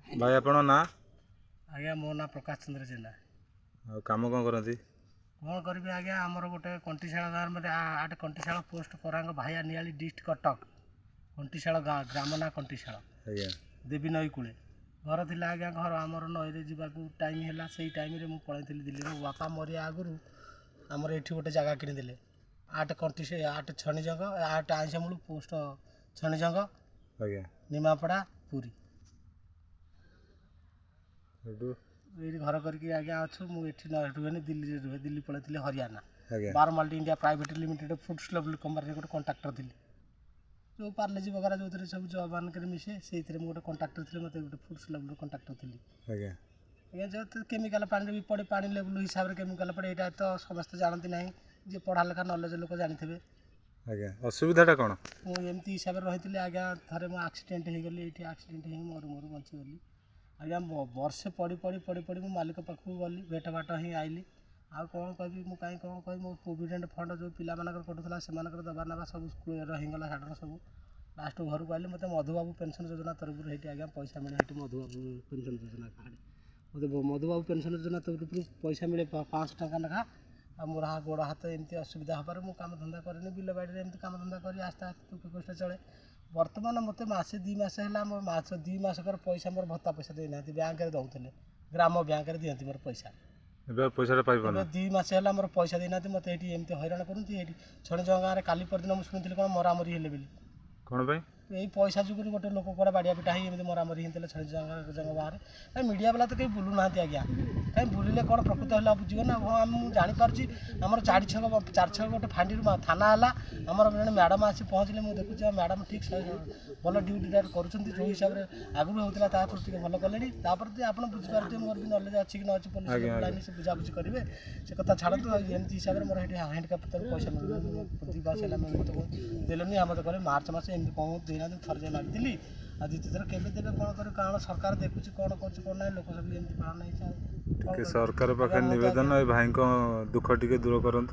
भाई आपण ना आज्ञा मो ना प्रकाश चंद्र जेना काम कौन करती कौन करी आज्ञा आमर गोटे कंटीशाला गाँव में आटे कंटीशाला पोस्ट करांग भाइया नियाली डिस्ट्रिक्ट कटक कंटीशाला गाँ ग्राम ना कंटीशाला देवी नई कूले घर थी आज्ञा घर आमर नईरे जावाक टाइम है से टाइम मुझे दिल्ली मो बापा मरिया आगु आमर ये गोटे जगह किणीदे आटे कंटी आटे छणीजंग आटे आईसमूल पोस्ट छणीजंग निमापड़ा पूरी ये घर करके आज्ञा अच्छु मुझे रुहे दिल्ली रुहे दिल्ली पलैली हरियाणा बारमाल्ट इंडिया प्राइवेट लिमिटेड फूड स्लबल कंपनी गोटे कंट्राक्टर थी जो पार्लेजी वगैरह जो सब जब मान मिसे से गोटे कंट्राक्टर थी मतलब गोटे फूड स्लबल कंट्राक्टर थी आज्ञा जो केमिकाल पानी भी पड़े पानी लेवल हिसाब से केमिकाल पड़े यहाँ तो समस्त जानती ना जी पढ़ा लेखा नॉलेज लोक जानी असुविधा कौन मुझे हिसाब से रही आज्ञा थे मुझे आक्सीडेट हो गली ये आक्सीडेट हो मोर मोर बचीगली आज्ञा वर्षे पढ़ी पढ़ी पढ़ी पढ़ी मो मालिक पाखक गली भेट बाट ही आइली आ कौन कह मु कहीं कौन कह मो प्रोविडेंट फंड जो पिला कटुला से दबा नवा सब रहीगला साधन सब लास्ट घर को आइली मतलब मधुबाबू पेंशन योजना तरफ ये आज्ञा पैसा मिले ये मधुबाबू पेंशन योजना कार्ड मतलब मधुबाबू पेंशन योजना तरफ पैसा मिले 500 टका लेखा आ मोर गोड़ हाथ एमती असुविधा हबार मुझे काम धंदा करेनि बिल बाड़ी एमती काम धंदा कर आस्ते आस्ते दुख कष्ट चले बर्तमान मत मसे 2 मास है मास 2 मासकर पैसा मोर भत्ता पैसा देना बैंक में दौले ग्राम बैंक में दिखती मोर पैसा पैसा 2 मास है मोर पैसा देना मत ये एमती हैरान करती छणीज गाँव में काली परदिन मुझे शुणी कौन मरामरी हेले बोली कौन यही पैसा जुगुरी गोटे लोक कड़ा बाड़िया पिटा ही मरामरी होते छड़ी जंग बाहर मीडिया वाला तो कहीं बुलू ना आज्ञा कहीं बुलिले कौन प्रकृत है बुझे ना हाँ मुझे जापारी आम 4 छक गोटे फांडी थाना है आमर जब मैडम आसी पहुँचले मुझे देखुचे मैडम ठीक भल ड्यूटी कर जो हिसाब से आगुरी होता ताकि भल कले आप बुझीपारे मोर भी नलेज अच्छी कि न अच्छी पुलिस लाइन से बुझाबुझी करेंगे से कथा छाड़ू एमती हिसाब से मोर हैंडकाप पैसा मिल 2 मास है मत देनी मत कहे मार्च मास एमती कौन देना थर जाए मागिली आ द्वितीय थर केवे देवे कौन कर कारण सरकार देखुची कौन कर लोक सब एमती पालन नहीं सरकार पाखे निवेदन भाई दुख टे दूर करूँ।